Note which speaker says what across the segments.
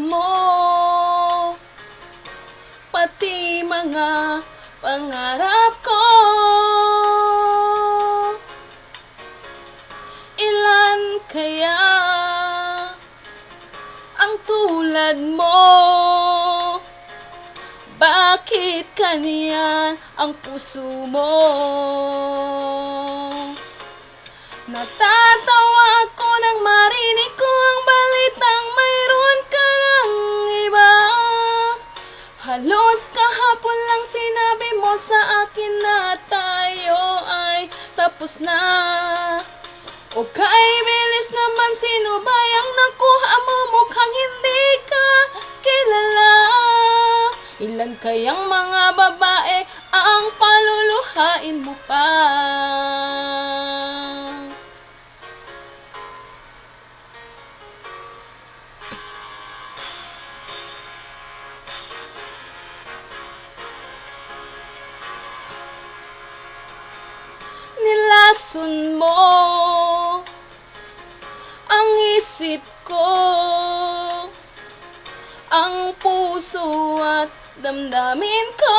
Speaker 1: mo, pati mga pangarap ko. Ilan kaya ang tulad mo? Bakit kaniyan ang puso mo? Natatawa ako nang marinig ko ang balitang mayroon ka ng iba. Halos kahapon lang sinabi mo sa akin na tayo ay tapos na. O kay bilis naman, sino ba yang nakuha mo? Mukhang hindi ka kilala. Ilan kayang mga babae ang paluluhain mo pa? Nilason mo ang isip ko, ang puso at damdamin ko.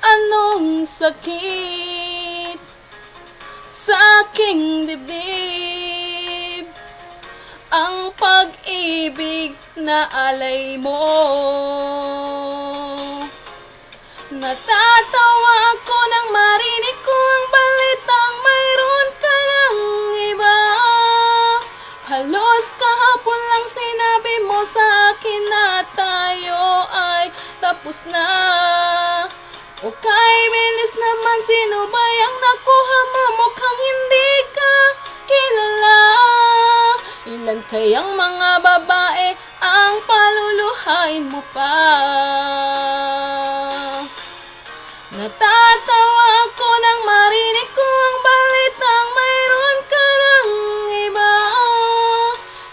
Speaker 1: Anong sakit sa aking dibdib, ang pag-ibig na alay mo. Natatawa ako nang marinig ko ang balitang mayroon ka ng iba. Halos kahapon lang sinabi mo sa akin na tayo ay tapos na. O kay bilis naman, sino ba yang nakuha mo? Mukhang hindi ka kilala. Ilan kayang mga babae ang paluluhain mo pa? Natatawa ako nang marinig ko ang balitang mayroon ka ng iba.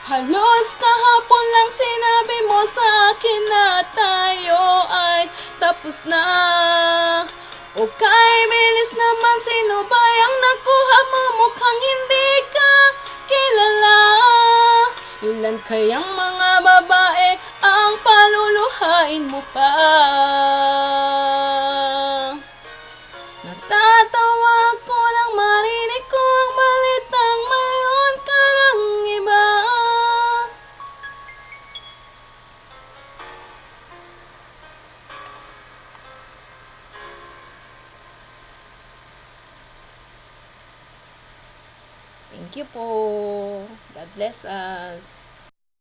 Speaker 1: Halos kahapon lang sinabi mo sa akin na tayo ay tapos na. O kay bilis naman, sino ba yang nakuha mo? Mukhang hindi ka kilala. Ilan kayang mga babae ang paluluhain mo pa? Natatawa ako nang marinig ko ang balitang mayroon ka ng iba. Thank you po. God bless us.